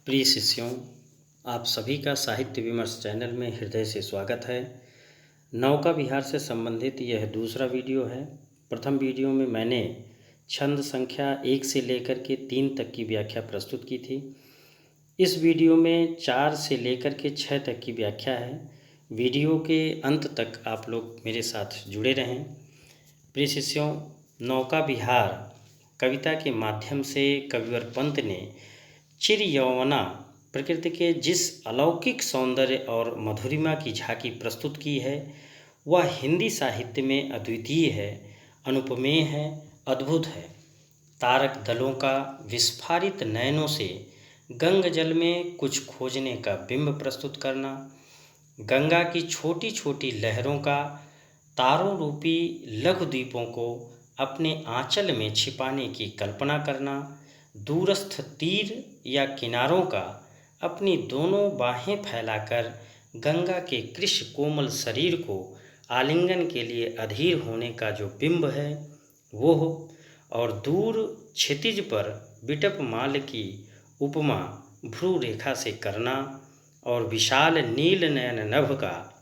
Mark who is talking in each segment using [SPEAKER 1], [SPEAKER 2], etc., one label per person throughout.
[SPEAKER 1] प्रिय शिष्यों, आप सभी का साहित्य विमर्श चैनल में हृदय से स्वागत है। नौका विहार से संबंधित यह दूसरा वीडियो है। प्रथम वीडियो में मैंने छंद संख्या 1 से लेकर के 3 तक की व्याख्या प्रस्तुत की थी। इस वीडियो में 4 से लेकर के 6 तक की व्याख्या है। वीडियो के अंत तक आप लोग मेरे साथ जुड़े रहें। प्रिय शिष्यों, नौका विहार कविता के माध्यम से कविवर पंत ने चिर यौवना प्रकृति के जिस अलौकिक सौंदर्य और मधुरिमा की झांकी प्रस्तुत की है वह हिंदी साहित्य में अद्वितीय है, अनुपमेय है, अद्भुत है। तारक दलों का विस्फारित नयनों से गंग जल में कुछ खोजने का बिंब प्रस्तुत करना, गंगा की छोटी छोटी लहरों का तारों रूपी लघु द्वीपों को अपने आंचल में छिपाने की कल्पना करना, दूरस्थ तीर या किनारों का अपनी दोनों बाहें फैलाकर गंगा के कृष्ण कोमल शरीर को आलिंगन के लिए अधीर होने का जो बिंब है वो, और दूर क्षितिज पर बिटप माल की उपमा भ्रू रेखा से करना, और विशाल नील नयन नभ का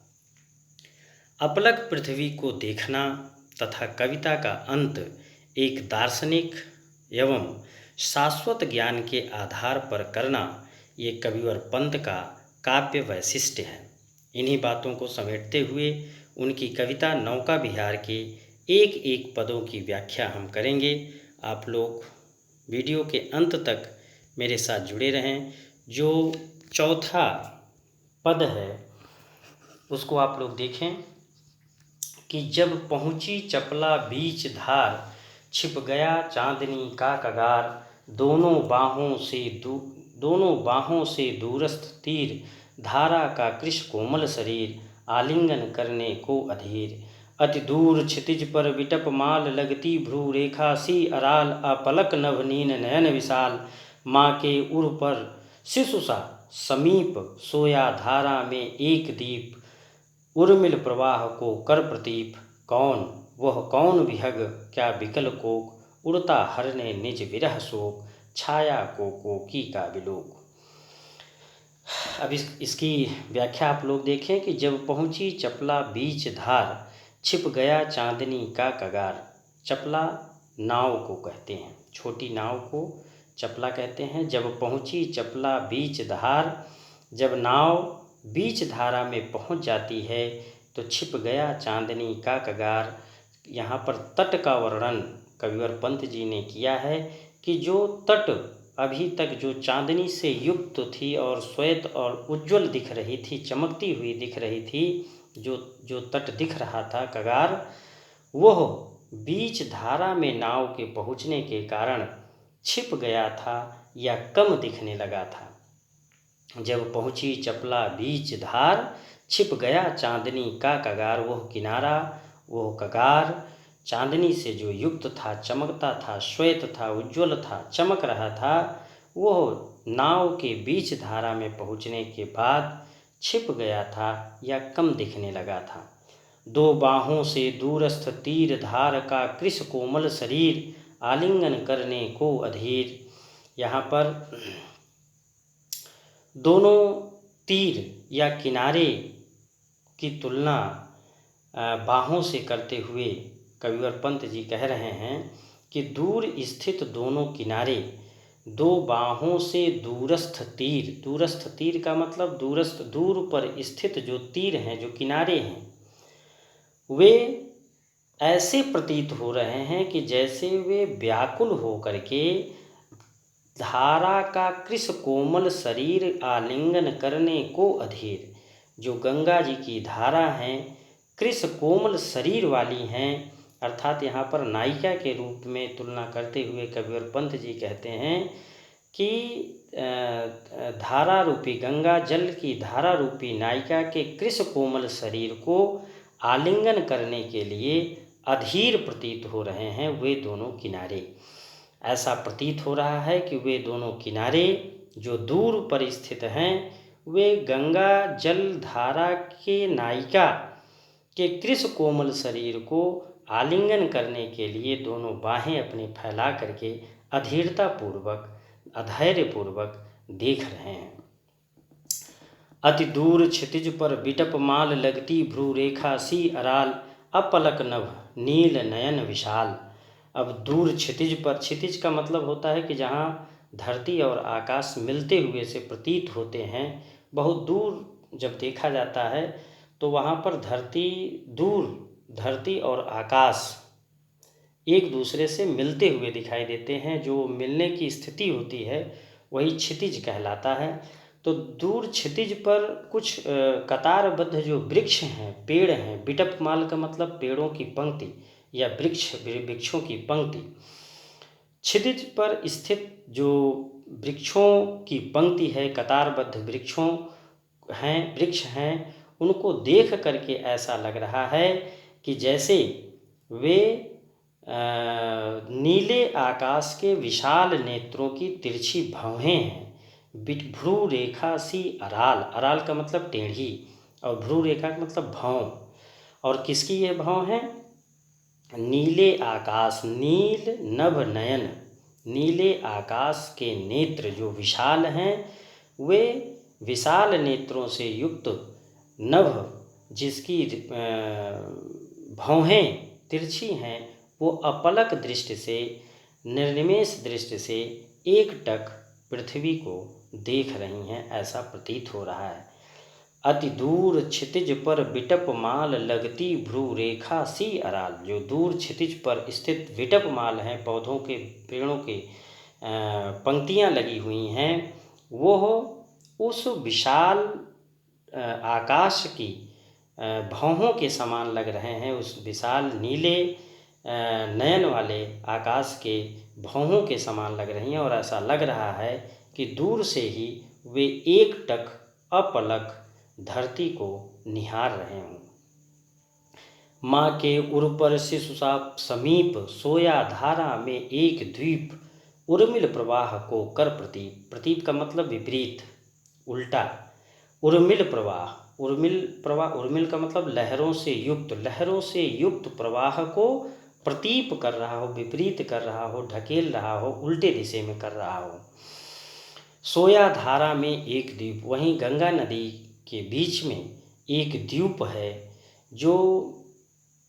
[SPEAKER 1] अपलक पृथ्वी को देखना, तथा कविता का अंत एक दार्शनिक एवं शाश्वत ज्ञान के आधार पर करना, ये कविवर पंत का काव्य वैशिष्ट्य है। इन्हीं बातों को समेटते हुए उनकी कविता नौका विहार के एक एक पदों की व्याख्या हम करेंगे। आप लोग वीडियो के अंत तक मेरे साथ जुड़े रहें। जो चौथा पद है उसको आप लोग देखें कि जब पहुँची चपला बीच धार, छिप गया चांदनी का कगार, दोनों बाहों से दूरस्थ तीर, धारा का कृष्ण कोमल शरीर, आलिंगन करने को अधीर, अति दूर क्षितिज पर विटप माल, लगती भ्रू रेखा सी अराल, अपलक नभनीन नयन विशाल, माँ के उर पर शिशु सा समीप, सोया धारा में एक दीप, उर्मिल प्रवाह को कर प्रतीप, कौन विहग क्या विकल कोक, उड़ता हरने निज विरह शोक, छाया को की का विलोक। अब इसकी व्याख्या आप लोग देखें कि जब पहुँची चपला बीच धार, छिप गया चांदनी का कगार। चपला नाव को कहते हैं, छोटी नाव को चपला कहते हैं। जब पहुँची चपला बीच धार, जब नाव बीच धारा में पहुँच जाती है तो छिप गया चांदनी का कगार। यहाँ पर तट का वर्णन कविवर पंत जी ने किया है कि जो तट अभी तक जो चांदनी से युक्त थी और श्वेत और उज्ज्वल दिख रही थी, चमकती हुई दिख रही थी, जो तट दिख रहा था कगार, वह बीच धारा में नाव के पहुँचने के कारण छिप गया था या कम दिखने लगा था। जब पहुँची चपला बीच धार, छिप गया चांदनी का कगार। वह किनारा, वह कगार चांदनी से जो युक्त था, चमकता था, श्वेत था, उज्ज्वल था, चमक रहा था, वह नाव के बीच धारा में पहुँचने के बाद छिप गया था या कम दिखने लगा था। दो बाहों से दूरस्थ तीर, धार का कृष्ण कोमल शरीर, आलिंगन करने को अधीर। यहाँ पर दोनों तीर या किनारे की तुलना बाहों से करते हुए कविवर पंत जी कह रहे हैं कि दूर स्थित दोनों किनारे, दो बाहों से दूरस्थ तीर। दूरस्थ तीर का मतलब दूरस्थ, दूर पर स्थित जो तीर हैं, जो किनारे हैं, वे ऐसे प्रतीत हो रहे हैं कि जैसे वे व्याकुल हो करके धारा का कृष्ण कोमल शरीर आलिंगन करने को अधीर। जो गंगा जी की धारा हैं, कृष्ण कोमल शरीर वाली हैं, अर्थात यहाँ पर नायिका के रूप में तुलना करते हुए कविवर पंत जी कहते हैं कि धारा रूपी, गंगा जल की धारा रूपी नायिका के कृष्ण कोमल शरीर को आलिंगन करने के लिए अधीर प्रतीत हो रहे हैं वे दोनों किनारे। ऐसा प्रतीत हो रहा है कि वे दोनों किनारे जो दूर पर स्थित हैं, वे गंगा जल धारा के नायिका के कृष्ण कोमल शरीर को आलिंगन करने के लिए दोनों बाहें अपनी फैला करके अधीरतापूर्वक, अधैर्यपूर्वक देख रहे हैं। अति दूर क्षितिज पर बिटप माल लगती भ्रू रेखा सी अराल अपलक नभ नील नयन विशाल। अब दूर क्षितिज पर, क्षितिज का मतलब होता है कि जहाँ धरती और आकाश मिलते हुए से प्रतीत होते हैं, बहुत दूर जब देखा जाता है तो वहाँ पर धरती और आकाश एक दूसरे से मिलते हुए दिखाई देते हैं। जो मिलने की स्थिति होती है वही क्षितिज कहलाता है। तो दूर क्षितिज पर कुछ कतारबद्ध जो वृक्ष हैं, पेड़ हैं, बिटपमाल का मतलब पेड़ों की पंक्ति या वृक्षों की पंक्ति। क्षितिज पर स्थित जो वृक्षों की पंक्ति है, कतारबद्ध वृक्ष हैं, उनको देख करके ऐसा लग रहा है कि जैसे वे नीले आकाश के विशाल नेत्रों की तिरछी भौहें हैं। भ्रू रेखा सी अराल, अराल का मतलब टेढ़ी और भ्रू रेखा का मतलब भौं। और किसकी ये भौं है? नीले आकाश, नील नभ नयन, नीले आकाश के नेत्र जो विशाल हैं, वे विशाल नेत्रों से युक्त नभ, जिसकी भौहें तिरछी हैं, वो अपलक दृष्टि से, निर्निमेष दृष्टि से एकटक पृथ्वी को देख रही हैं, ऐसा प्रतीत हो रहा है। अति दूर क्षितिज पर बिटप माल लगती भ्रू रेखा सी अराल, जो दूर क्षितिज पर स्थित विटप माल हैं, पौधों के पेड़ों के पंक्तियां लगी हुई हैं, वो उस विशाल आकाश की भौहों के समान लग रहे हैं। उस विशाल नीले नयन वाले आकाश के भौहों के समान लग रही हैं और ऐसा लग रहा है कि दूर से ही वे एकटक अपलक धरती को निहार रहे हों। माँ के उर पर शिशु सा समीप सोया धारा में एक द्वीप उर्मिल प्रवाह को कर प्रतीप। प्रतीप का मतलब विपरीत, उल्टा। उर्मिल प्रवाह, उर्मिल का मतलब लहरों से युक्त प्रवाह को प्रतीप कर रहा हो, विपरीत कर रहा हो, ढकेल रहा हो, उल्टे दिशे में कर रहा हो। सोया धारा में एक द्वीप, वहीं गंगा नदी के बीच में एक द्वीप है जो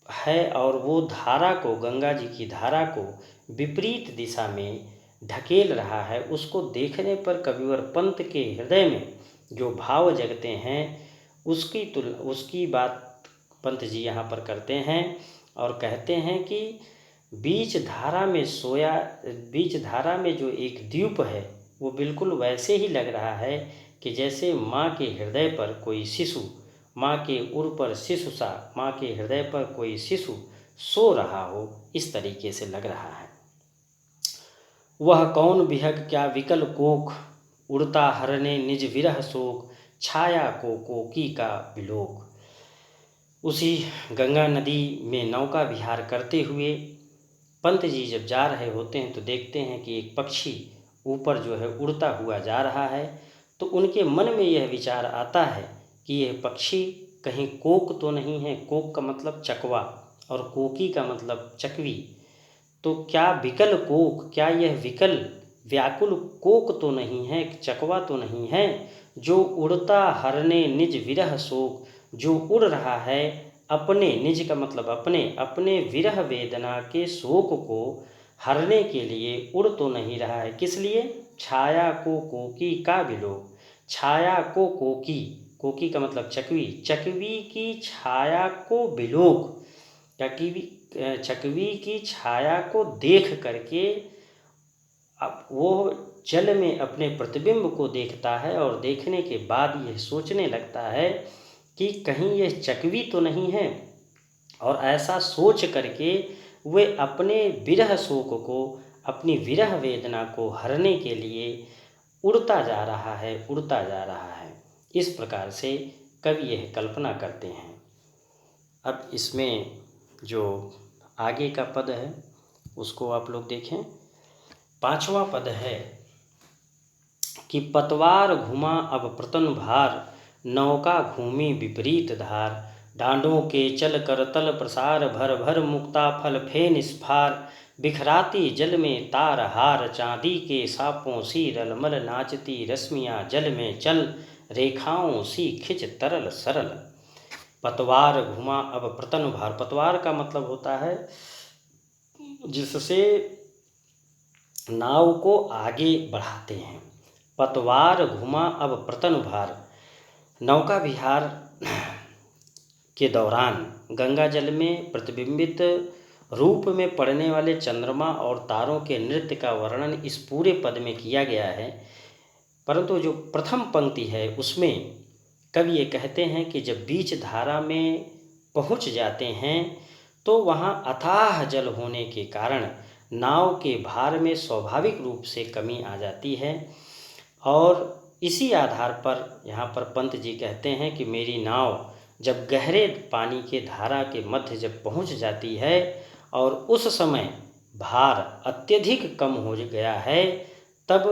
[SPEAKER 1] है, और वो धारा को, गंगा जी की धारा को विपरीत दिशा में ढकेल रहा है। उसको देखने पर कविवर पंत के हृदय में जो भाव जगते हैं, उसकी बात पंत जी यहाँ पर करते हैं और कहते हैं कि बीच धारा में जो एक द्वीप है, वो बिल्कुल वैसे ही लग रहा है कि जैसे माँ के हृदय पर कोई शिशु, माँ के उर पर शिशु सा, माँ के हृदय पर कोई शिशु सो रहा हो, इस तरीके से लग रहा है। वह कौन विहग क्या विकल कोख, उड़ता हरने निज विरह शोक, छाया को कोकी का विलोक। उसी गंगा नदी में नौका विहार करते हुए पंत जी जब जा रहे होते हैं तो देखते हैं कि एक पक्षी ऊपर जो है उड़ता हुआ जा रहा है। तो उनके मन में यह विचार आता है कि यह पक्षी कहीं कोक तो नहीं है। कोक का मतलब चकवा और कोकी का मतलब चकवी। तो क्या विकल कोक, क्या यह विकल व्याकुल कोक तो नहीं है, चकवा तो नहीं है, जो उड़ता हरने निज विरह शोक, जो उड़ रहा है अपने, निज का मतलब अपने विरह वेदना के शोक को हरने के लिए उड़ तो नहीं रहा है। किस लिए? छाया को कोकी का विलोक। छाया को कोकी, कोकी का मतलब चकवी, चकवी की छाया को विलोक, चकवी की छाया को देख करके अब वो जल में अपने प्रतिबिंब को देखता है और देखने के बाद यह सोचने लगता है कि कहीं यह चकवी तो नहीं है। और ऐसा सोच करके वे अपने विरह शोक को, अपनी विरह वेदना को हरने के लिए उड़ता जा रहा है। इस प्रकार से कवि यह कल्पना करते हैं। अब इसमें जो आगे का पद है उसको आप लोग देखें। 5वां पद है कि पतवार घुमा अब प्रतन भार, नौका घूमी विपरीत धार, डांडों के चल कर तल प्रसार, भर भर मुक्ता फल फेन स्फार। बिखराती जल में तार हार, चांदी के सापों सी रलमल। नाचती रश्मियाँ जल में चल, रेखाओं सी खिंच तरल सरल। पतवार घुमा अब प्रतन भार। पतवार का मतलब होता है जिससे नाव को आगे बढ़ाते हैं। पतवार घुमा अब प्रतन भार। नौका विहार के दौरान गंगा जल में प्रतिबिंबित रूप में पड़ने वाले चंद्रमा और तारों के नृत्य का वर्णन इस पूरे पद में किया गया है। परंतु जो प्रथम पंक्ति है उसमें कवि ये कहते हैं कि जब बीच धारा में पहुंच जाते हैं तो वहां अथाह जल होने के कारण नाव के भार में स्वाभाविक रूप से कमी आ जाती है। और इसी आधार पर यहाँ पर पंत जी कहते हैं कि मेरी नाव जब गहरे पानी के धारा के मध्य जब पहुँच जाती है और उस समय भार अत्यधिक कम हो गया है, तब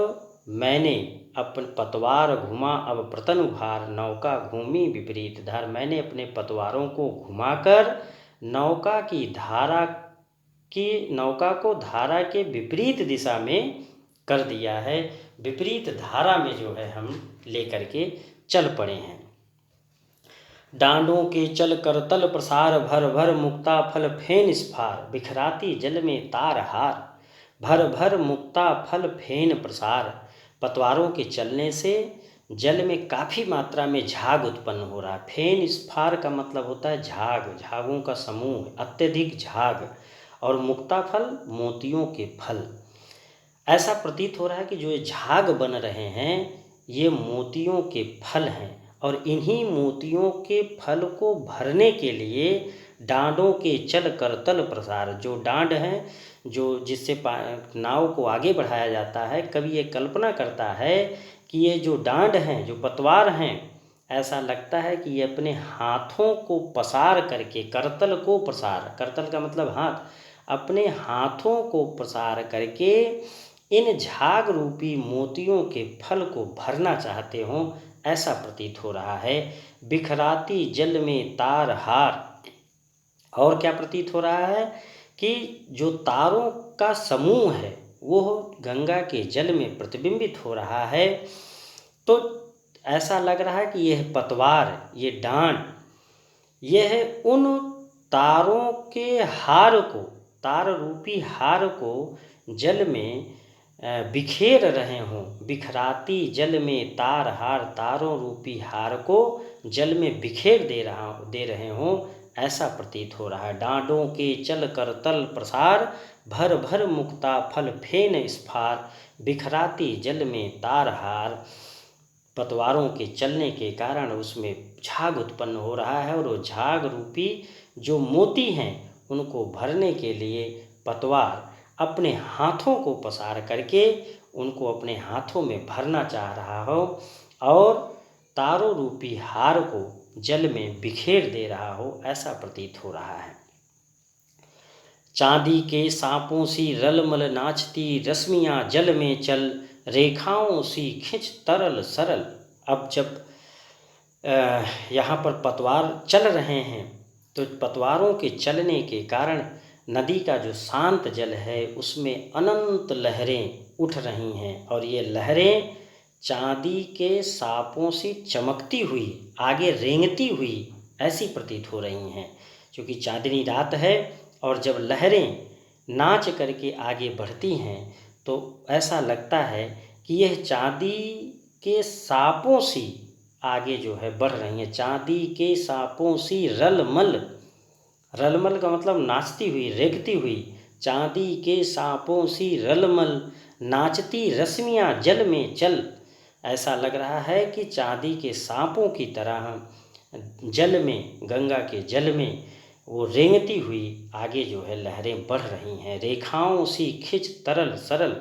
[SPEAKER 1] मैंने अपन पतवार घुमा अब प्रतन भार, नौका घूमी विपरीत धार। मैंने अपने पतवारों को घुमाकर नौका को धारा के विपरीत दिशा में कर दिया है। विपरीत धारा में जो है हम लेकर के चल पड़े हैं। डांडों के चल कर तल प्रसार, भर भर मुक्ता फल फेन स्फार। बिखराती जल में तार हार, भर भर मुक्ता फल फेन प्रसार। पतवारों के चलने से जल में काफ़ी मात्रा में झाग उत्पन्न हो रहा है। फेन स्फार का मतलब होता है झाग, झागों का समूह, अत्यधिक झाग। और मुक्ता फल मोतियों के फल। ऐसा प्रतीत हो रहा है कि जो ये झाग बन रहे हैं ये मोतियों के फल हैं और इन्हीं मोतियों के फल को भरने के लिए डांडों के चल कर तल प्रसार, जो डांड हैं जो जिससे नाव को आगे बढ़ाया जाता है, कवि ये कल्पना करता है कि ये जो डांड हैं, जो पतवार हैं, ऐसा लगता है कि ये अपने हाथों को पसार करके, करतल को प्रसार, करतल का मतलब हाथ, अपने हाथों को प्रसार करके इन झाग रूपी मोतियों के फल को भरना चाहते हों, ऐसा प्रतीत हो रहा है। बिखराती जल में तार हार। और क्या प्रतीत हो रहा है कि जो तारों का समूह है वो गंगा के जल में प्रतिबिंबित हो रहा है। तो ऐसा लग रहा है कि यह पतवार, ये डांड, यह उन तारों के हार को, तार रूपी हार को जल में बिखेर रहे हों। बिखराती जल में तार हार, तारों रूपी हार को जल में बिखेर दे रहे हों, ऐसा प्रतीत हो रहा है। डांडों के चल कर तल प्रसार, भर भर मुक्ता फल फेन स्फार। बिखराती जल में तार हार, पतवारों के चलने के कारण उसमें झाग उत्पन्न हो रहा है और वो झाग रूपी जो मोती हैं उनको भरने के लिए पतवार अपने हाथों को पसार करके उनको अपने हाथों में भरना चाह रहा हो और तारों रूपी हार को जल में बिखेर दे रहा हो, ऐसा प्रतीत हो रहा है। चांदी के सांपों सी रलमल नाचती रश्मियाँ जल में चल, रेखाओं सी खिंच तरल सरल। अब जब यहाँ पर पतवार चल रहे हैं तो पतवारों के चलने के कारण नदी का जो शांत जल है उसमें अनंत लहरें उठ रही हैं और ये लहरें चांदी के सांपों से चमकती हुई, आगे रेंगती हुई ऐसी प्रतीत हो रही हैं। क्योंकि चांदनी रात है और जब लहरें नाच करके आगे बढ़ती हैं तो ऐसा लगता है कि यह चांदी के सांपों सी आगे जो है बढ़ रही हैं। चांदी के सांपों सी रलमल, रलमल का मतलब नाचती हुई, रेंगती हुई। चांदी के सांपों सी रलमल नाचती रश्मियाँ जल में चल। ऐसा लग रहा है कि चांदी के सांपों की तरह जल में, गंगा के जल में वो रेंगती हुई आगे जो है लहरें बढ़ रही हैं। रेखाओं सी खिंच तरल सरल।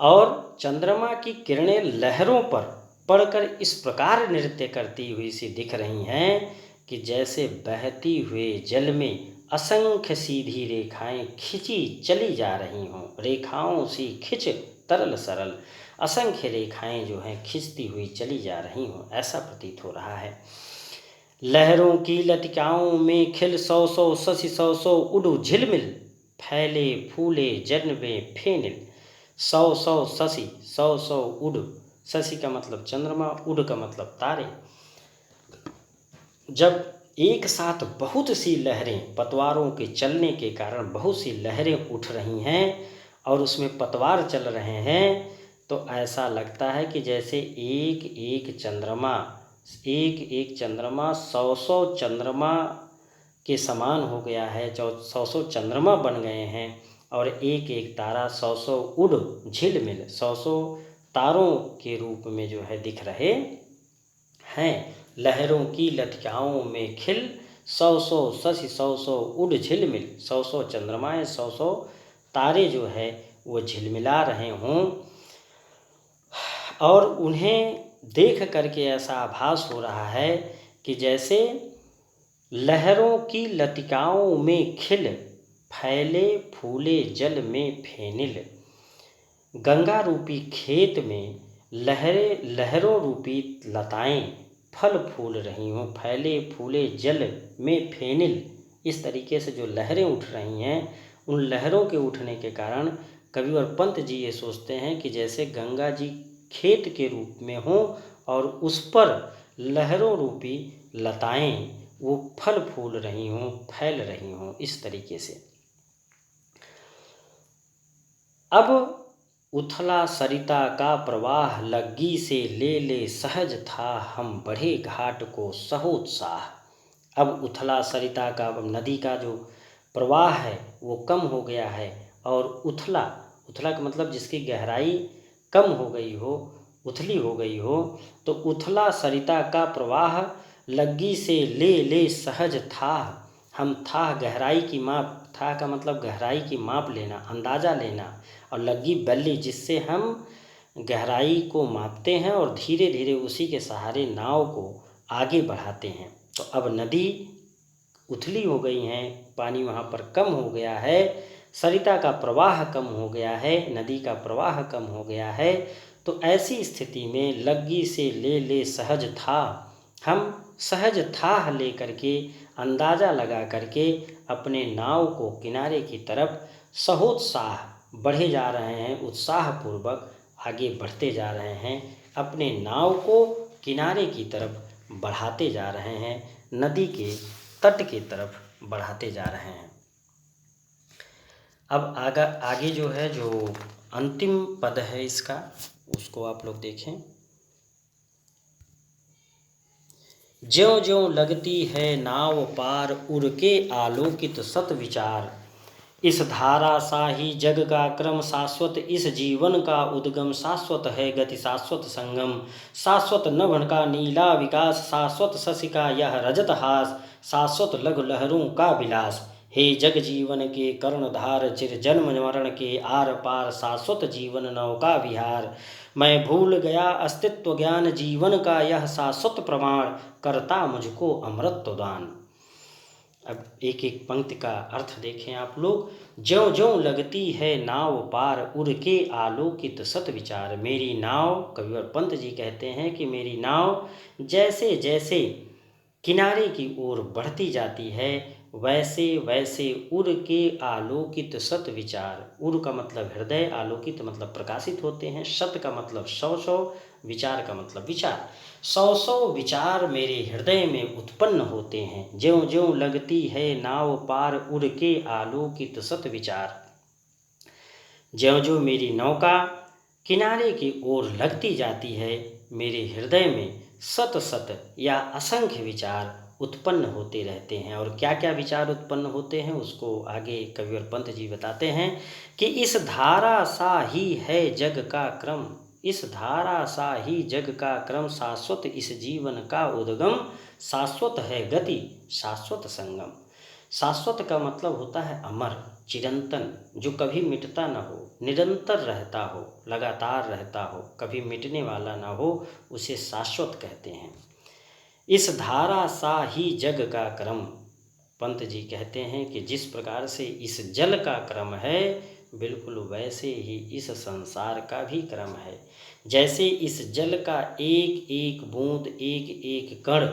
[SPEAKER 1] और चंद्रमा की किरणें लहरों पर पड़कर इस प्रकार नृत्य करती हुई सी दिख रही हैं कि जैसे बहती हुए जल में असंख्य सीधी रेखाएं खिंची चली जा रही हों। रेखाओं सी खिंच तरल सरल, असंख्य रेखाएं जो हैं खिंचती हुई चली जा रही हों, ऐसा प्रतीत हो रहा है। लहरों की लतिकाओं में खिल सौ सौ शशि सौ सौ उडु झिलमिल, फैले फूले जन में फेनिल। सौ सौ शशि सौ सौ उड, शशि का मतलब चंद्रमा, उड का मतलब तारे। जब एक साथ बहुत सी लहरें, पतवारों के चलने के कारण बहुत सी लहरें उठ रही हैं और उसमें पतवार चल रहे हैं, तो ऐसा लगता है कि जैसे एक एक चंद्रमा सौ सौ चंद्रमा के समान हो गया है, सौ सौ चंद्रमा बन गए हैं और एक एक तारा सौ सौ उड़ झिलमिल सौ सौ तारों के रूप में जो है दिख रहे हैं। लहरों की लतिकाओं में खिल सौ सौ शशि सौ सौ उड़ झिलमिल, सौ सौ चंद्रमाएँ सौ सौ तारे जो है वो झिलमिला रहे हों और उन्हें देख करके ऐसा आभास हो रहा है कि जैसे लहरों की लतिकाओं में खिल, फैले फूले जल में फेनिल। गंगा रूपी खेत में लहरों रूपी लताएं फल फूल रही हों, फैले फूले जल में फेनिल। इस तरीके से जो लहरें उठ रही हैं, उन लहरों के उठने के कारण कविवर पंत जी ये सोचते हैं कि जैसे गंगा जी खेत के रूप में हों और उस पर लहरों रूपी लताएं वो फल फूल रही हों, फैल रही हों, इस तरीके से। अब उथला सरिता का प्रवाह लग्गी से ले ले सहज था, हम बढ़े घाट को सहोत्साह। अब उथला सरिता का, नदी का जो प्रवाह है वो कम हो गया है और उथला का मतलब जिसकी गहराई कम हो गई हो, उथली हो गई हो, तो उथला सरिता का प्रवाह लग्गी से ले ले सहज था। हम था गहराई की माप, था का मतलब गहराई की माप लेना, अंदाज़ा लेना, और लग्गी बल्ली जिससे हम गहराई को मापते हैं और धीरे धीरे उसी के सहारे नाव को आगे बढ़ाते हैं। तो अब नदी उथली हो गई हैं, पानी वहाँ पर कम हो गया है, सरिता का प्रवाह कम हो गया है, नदी का प्रवाह कम हो गया है। तो ऐसी स्थिति में लग्गी से ले ले सहज था, हम सहज था ले करके, अंदाज़ा लगा करके अपने नाव को किनारे की तरफ सहोत्साह बढ़े जा रहे हैं, उत्साहपूर्वक आगे बढ़ते जा रहे हैं, अपने नाव को किनारे की तरफ बढ़ाते जा रहे हैं, नदी के तट की तरफ बढ़ाते जा रहे हैं। अब आगे जो है, जो अंतिम पद है इसका, उसको आप लोग देखें। ज्यों ज्यों लगती है नाव पार, उड़ के आलोकित सत विचार। इस धारा सा ही जग का क्रम शाश्वत, इस जीवन का उद्गम शाश्वत है गति शाश्वत संगम। शाश्वत नभ का नीला विकास, शाश्वत शशि का यह रजत हास, शाश्वत लघु लहरों का विलास। हे जग जीवन के कर्णधार, चिर जन्म मरण के आर पार, शाश्वत जीवन नौका विहार। मैं भूल गया अस्तित्व ज्ञान, जीवन का यह शाश्वत प्रमाण, करता मुझको अमृत दान। अब एक एक पंक्ति का अर्थ देखें आप लोग। ज्यों ज्यों लगती है नाव पार, उड़ के आलोकित सत विचार। मेरी नाव, कविवर पंत जी कहते हैं कि मेरी नाव जैसे जैसे किनारे की ओर बढ़ती जाती है, वैसे वैसे उड़ के आलोकित सत विचार। उड़ का मतलब हृदय, आलोकित मतलब प्रकाशित होते हैं, सत का मतलब सौ सौ, विचार का मतलब विचार। सौ सौ विचार मेरे हृदय में उत्पन्न होते हैं। ज्यों ज्यों लगती है नाव पार, उड़ के आलोकित सत विचार। ज्यों ज्यों मेरी नौका किनारे की ओर लगती जाती है, मेरे हृदय में सत सत या असंख्य विचार उत्पन्न होते रहते हैं। और क्या क्या विचार उत्पन्न होते हैं उसको आगे कविवर पंत जी बताते हैं कि इस धारा सा ही है जग का क्रम, इस धारा सा ही जग का क्रम, शाश्वत इस जीवन का उद्गम, शाश्वत है गति शाश्वत संगम। शाश्वत का मतलब होता है अमर, चिरंतन, जो कभी मिटता न हो, निरंतर रहता हो, लगातार रहता हो, कभी मिटने वाला न हो, उसे शाश्वत कहते हैं। इस धारा सा ही जग का क्रम, पंत जी कहते हैं कि जिस प्रकार से इस जल का क्रम है, बिल्कुल वैसे ही इस संसार का भी क्रम है। जैसे इस जल का एक एक बूंद, एक एक कण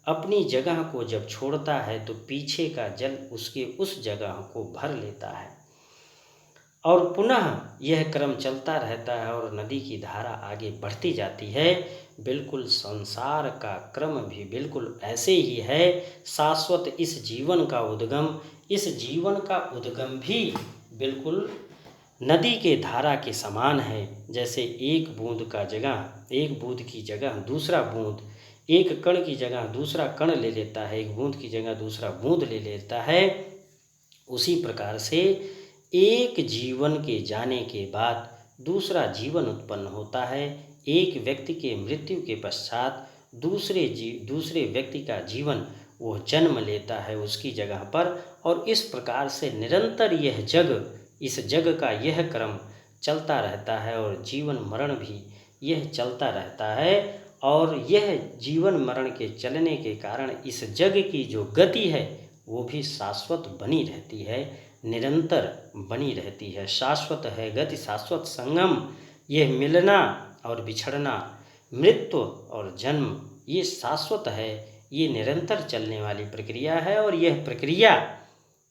[SPEAKER 1] अपनी जगह को जब छोड़ता है तो पीछे का जल उसके उस जगह को भर लेता है और पुनः यह क्रम चलता रहता है और नदी की धारा आगे बढ़ती जाती है। बिल्कुल संसार का क्रम भी बिल्कुल ऐसे ही है। शाश्वत इस जीवन का उद्गम भी बिल्कुल नदी के धारा के समान है। जैसे एक बूंद की जगह दूसरा बूंद, एक कण की जगह दूसरा कण ले लेता है, एक बूंद की जगह दूसरा बूंद ले लेता है, उसी प्रकार से एक जीवन के जाने के बाद दूसरा जीवन उत्पन्न होता है। एक व्यक्ति के मृत्यु के पश्चात दूसरे व्यक्ति का जीवन वो जन्म लेता है उसकी जगह पर, और इस प्रकार से निरंतर इस जग का यह क्रम चलता रहता है और जीवन मरण भी यह चलता रहता है। और यह जीवन मरण के चलने के कारण इस जग की जो गति है वो भी शाश्वत बनी रहती है, निरंतर बनी रहती है। शाश्वत है गति शाश्वत संगम, यह मिलना और बिछड़ना, मृत्यु और जन्म, ये शाश्वत है, ये निरंतर चलने वाली प्रक्रिया है। और यह प्रक्रिया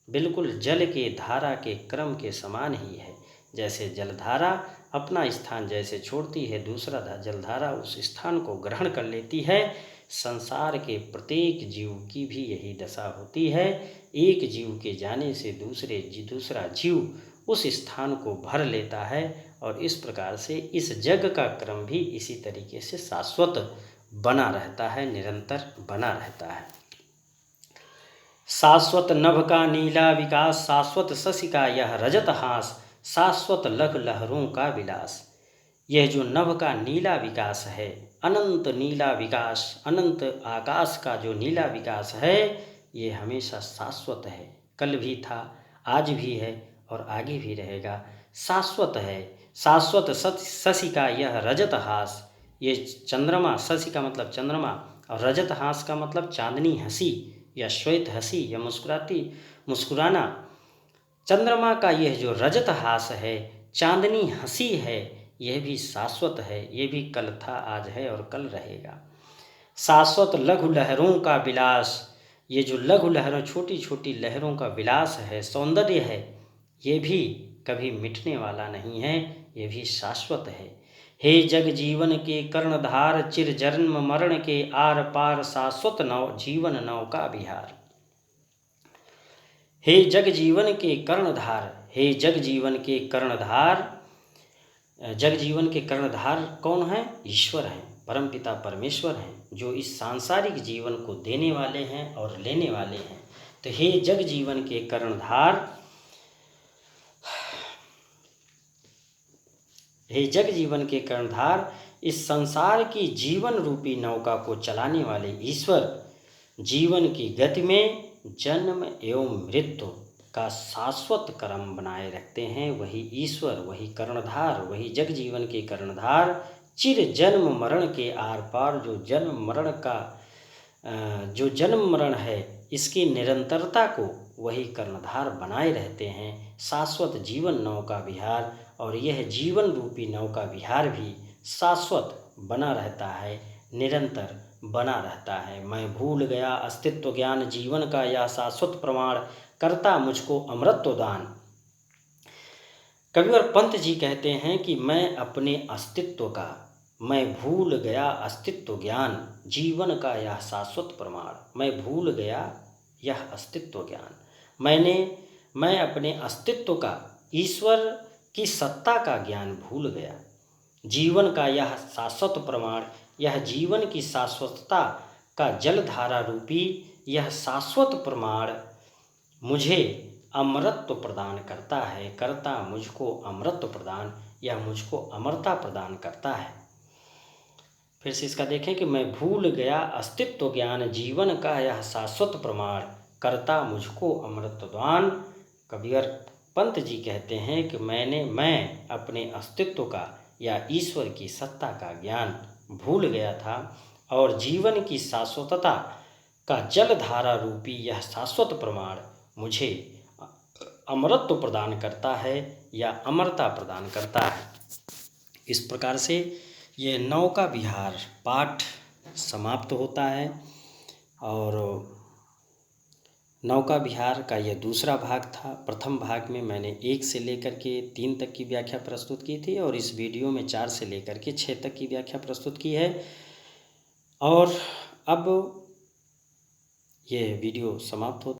[SPEAKER 1] बिल्कुल जल के धारा के क्रम के समान ही है। जैसे जलधारा अपना स्थान जैसे छोड़ती है, दूसरा जलधारा उस स्थान को ग्रहण कर लेती है। संसार के प्रत्येक जीव की भी यही दशा होती है। एक जीव के जाने से दूसरा जीव उस स्थान को भर लेता है और इस प्रकार से इस जग का क्रम भी इसी तरीके से शाश्वत बना रहता है, निरंतर बना रहता है। शाश्वत नभ का नीला विकास, शाश्वत शशि का यह रजत हास, शाश्वत लघु लहरों का विलास। यह जो नभ का नीला विकास है, अनंत नीला विकास, अनंत आकाश का जो नीला विकास है, ये हमेशा शाश्वत है। कल भी था, आज भी है और आगे भी रहेगा, शाश्वत है। शाश्वत शशि का यह रजत हास, ये चंद्रमा, शशि का मतलब चंद्रमा और रजत हास का मतलब चांदनी हंसी या श्वेत हंसी या मुस्कुराना। चंद्रमा का यह जो रजत हास है, चांदनी हंसी है, यह भी शाश्वत है। ये भी कल था, आज है और कल रहेगा। शाश्वत लघु लहरों का विलास, ये जो लघु लहरों, छोटी छोटी लहरों का विलास है, सौंदर्य है, ये भी कभी मिटने वाला नहीं है, ये भी शाश्वत है। हे जग जीवन के कर्णधार, चिर जन्म मरण के आर पार, शाश्वत जीवन नौ का विहार। हे जग जीवन के कर्णधार, हे जग जीवन के कर्णधार। जग जीवन के कर्णधार कौन है? ईश्वर हैं, परमपिता परमेश्वर हैं, जो इस सांसारिक जीवन को देने वाले हैं और लेने वाले हैं। तो हे जग जीवन के कर्णधार, हे जग जीवन के कर्णधार, इस संसार की जीवन रूपी नौका को चलाने वाले ईश्वर, जीवन की गति में जन्म एवं मृत्यु का शाश्वत क्रम बनाए रखते हैं। वही ईश्वर, वही कर्णधार, वही जग जीवन के कर्णधार, चिर जन्म मरण के आर पार, जो जन्म मरण है, इसकी निरंतरता को वही कर्णधार बनाए रहते हैं। शाश्वत जीवन नौका विहार, और यह जीवन रूपी नौका विहार भी शाश्वत बना रहता है, निरंतर बना रहता है। मैं भूल गया अस्तित्व ज्ञान, जीवन का यह शाश्वत प्रमाण, करता मुझको अमृतत्व दान। कविवर पंत जी कहते हैं कि मैं अपने अस्तित्व का, मैं भूल गया अस्तित्व ज्ञान, जीवन का यह शाश्वत प्रमाण। मैं भूल गया यह अस्तित्व ज्ञान, मैं अपने अस्तित्व का, ईश्वर की सत्ता का ज्ञान भूल गया। जीवन का यह शाश्वत प्रमाण, यह जीवन की शाश्वतता का जलधारा रूपी यह शाश्वत प्रमाण मुझे अमरत्व प्रदान करता है। करता मुझको अमरत्व प्रदान, यह मुझको अमरता प्रदान करता है। फिर से इसका देखें कि मैं भूल गया अस्तित्व ज्ञान, जीवन का यह शाश्वत प्रमाण, करता मुझको अमृतत्व दान। कबीर पंत जी कहते हैं कि मैं अपने अस्तित्व का या ईश्वर की सत्ता का ज्ञान भूल गया था, और जीवन की शाश्वतता का जलधारा रूपी यह शाश्वत प्रमाण मुझे अमरत्व प्रदान करता है या अमरता प्रदान करता है। इस प्रकार से ये नौका विहार पाठ समाप्त होता है। और नौका विहार का यह दूसरा भाग था। प्रथम भाग में मैंने 1 से लेकर के 3 तक की व्याख्या प्रस्तुत की थी और इस वीडियो में 4 से लेकर के 6 तक की व्याख्या प्रस्तुत की है। और अब ये वीडियो समाप्त होता है।